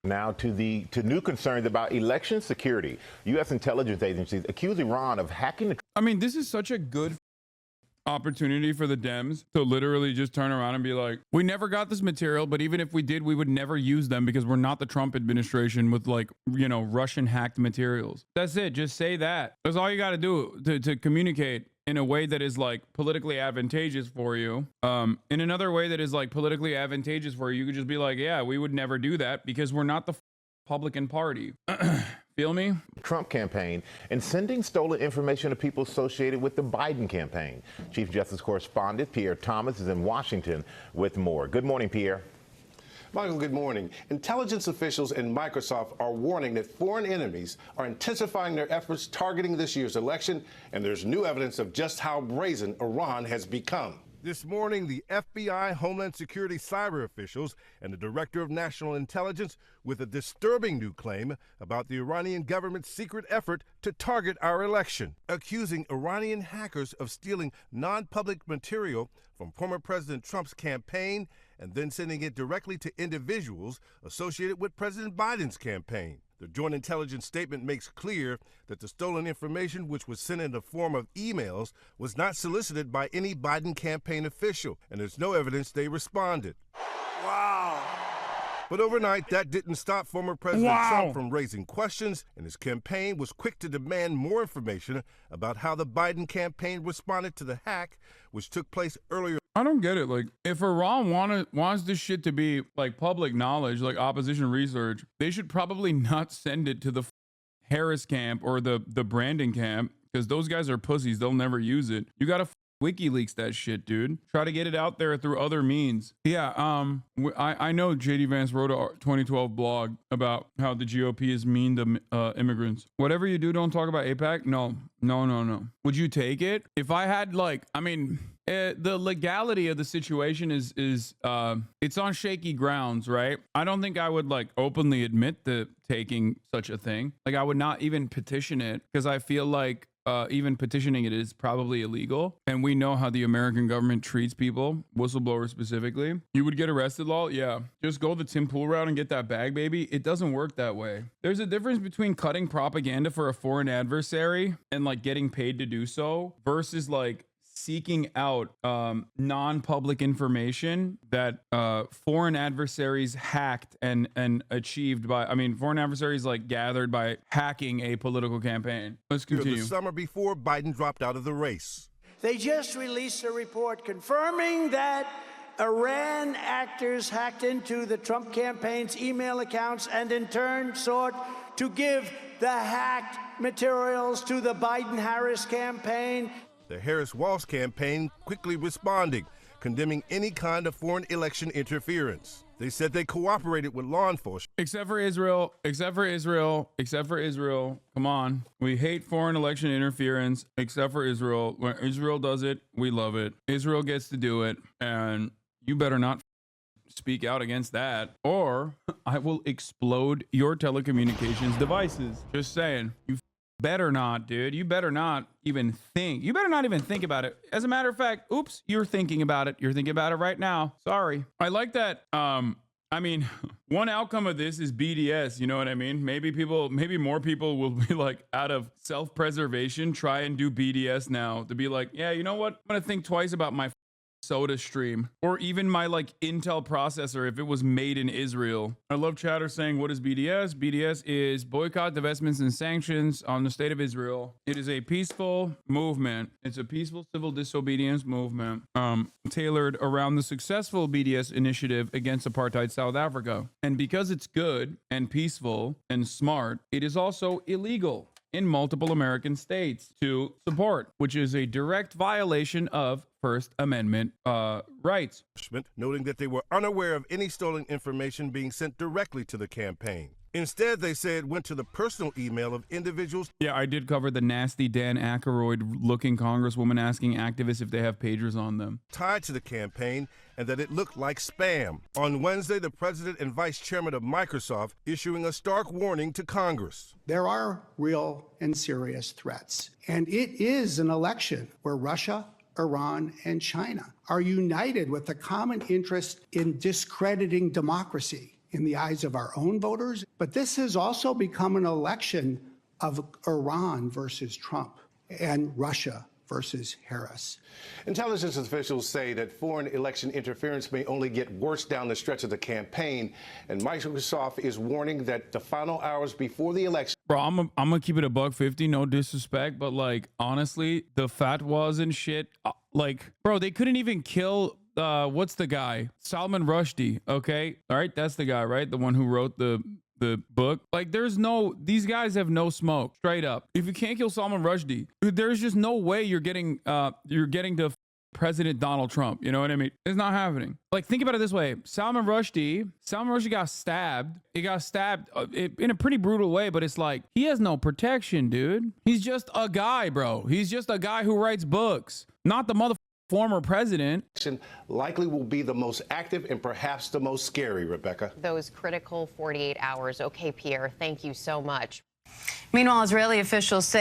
Now to new concerns about election security. U.S. intelligence agencies accuse Iran of hacking the. I mean, this is such a good opportunity for the Dems to literally just turn around and be like, we never got this material, but even if we did, we would never use them because we're not the Trump administration with, like, you know, Russian hacked materials. That's it. Just say that. That's all you got to do to communicate in a way that is like politically advantageous for you. In another way that is like politically advantageous for you, you could just be like, yeah, we would never do that because we're not the Republican Party. Feel me? Trump campaign and sending stolen information to people associated with the Biden campaign. Chief Justice correspondent Pierre Thomas is in Washington with more. Good morning, Pierre. Michael, good morning. Intelligence officials in Microsoft are warning that foreign enemies are intensifying their efforts targeting this year's election, and there's new evidence of just how brazen Iran has become. This morning, the FBI, Homeland Security cyber officials, and the Director of National Intelligence with a disturbing new claim about the Iranian government's secret effort to target our election, accusing Iranian hackers of stealing non-public material from former President Trump's campaign and then sending it directly to individuals associated with President Biden's campaign. The joint intelligence statement makes clear that the stolen information, which was sent in the form of emails, was not solicited by any Biden campaign official, and there's no evidence they responded. Wow. But overnight, that didn't stop former President Trump from raising questions, and his campaign was quick to demand more information about how the Biden campaign responded to the hack, which took place earlier. I don't get it. Like, if Iran wants this shit to be like public knowledge, like opposition research, they should probably not send it to the Harris camp or the Brandon camp, because those guys are pussies. They'll never use it. You gotta WikiLeaks that shit, dude. Try to get it out there through other means. Yeah, I know JD Vance wrote a 2012 blog about how the GOP is mean to immigrants. Whatever you do, don't talk about AIPAC. No. Would you take it? If I had, like, I mean, the legality of the situation is it's on shaky grounds, right? I don't think I would like openly admit to taking such a thing. Like, I would not even petition it because I feel like even petitioning it is probably illegal. And we know how the American government treats people, whistleblowers specifically. You would get arrested, lol? Yeah. Just go the Tim Pool route and get that bag, baby. It doesn't work that way. There's a difference between cutting propaganda for a foreign adversary and like getting paid to do so versus like seeking out non-public information that foreign adversaries hacked and achieved by, I mean, foreign adversaries like gathered by hacking a political campaign. Let's continue. The summer before Biden dropped out of the race. They just released a report confirming that Iran actors hacked into the Trump campaign's email accounts and in turn sought to give the hacked materials to the Biden-Harris campaign. The Harris-Walsh campaign quickly responding, condemning any kind of foreign election interference. They said they cooperated with law enforcement. Except for Israel. Come on. We hate foreign election interference, except for Israel. When Israel does it, we love it. Israel gets to do it, and you better not speak out against that, or I will explode your telecommunications devices. Just saying. You better not, dude. You better not even think. You better not even think about it. As a matter of fact, oops, you're thinking about it. You're thinking about it right now. Sorry. I like that. I mean, one outcome of this is BDS. You know what I mean? Maybe more people will be like, out of self-preservation, try and do BDS now to be like, yeah, you know what? I'm going to think twice about my soda stream or even my like Intel processor if it was made in Israel. I love chatter saying, what is BDS? BDS is boycott, divestments, and sanctions on the state of Israel. It is a peaceful movement. It's a peaceful civil disobedience movement tailored around the successful BDS initiative against apartheid South Africa. And because it's good and peaceful and smart, it is also illegal in multiple American states to support, which is a direct violation of First Amendment rights. Noting that they were unaware of any stolen information being sent directly to the campaign. Instead, they say it went to the personal email of individuals. Yeah, I did cover the nasty Dan Aykroyd-looking congresswoman asking activists if they have pagers on them. Tied to the campaign, and that it looked like spam. On Wednesday, the president and vice chairman of Microsoft issuing a stark warning to Congress. There are real and serious threats, and it is an election where Russia, Iran, and China are united with a common interest in discrediting democracy in the eyes of our own voters. But this has also become an election of Iran versus Trump and Russia versus Harris. Intelligence officials say that foreign election interference may only get worse down the stretch of the campaign, and Microsoft is warning that the final hours before the election. Bro, I'm gonna keep it a $1.50, no disrespect, but like honestly, the fatwas and shit, like, bro, they couldn't even kill what's the guy? Salman Rushdie, okay? All right, that's the guy, right? The one who wrote the book. Like, these guys have no smoke, straight up. If you can't kill Salman Rushdie, there's just no way you're getting to President Donald Trump. You know what I mean? It's not happening. Like, think about it this way. Salman Rushdie got stabbed. He got stabbed in a pretty brutal way, but it's like, he has no protection, dude. He's just a guy, bro. He's just a guy who writes books, not the former president. Likely will be the most active and perhaps the most scary, Rebecca. Those critical 48 hours. Okay, Pierre, thank you so much. Meanwhile, Israeli officials say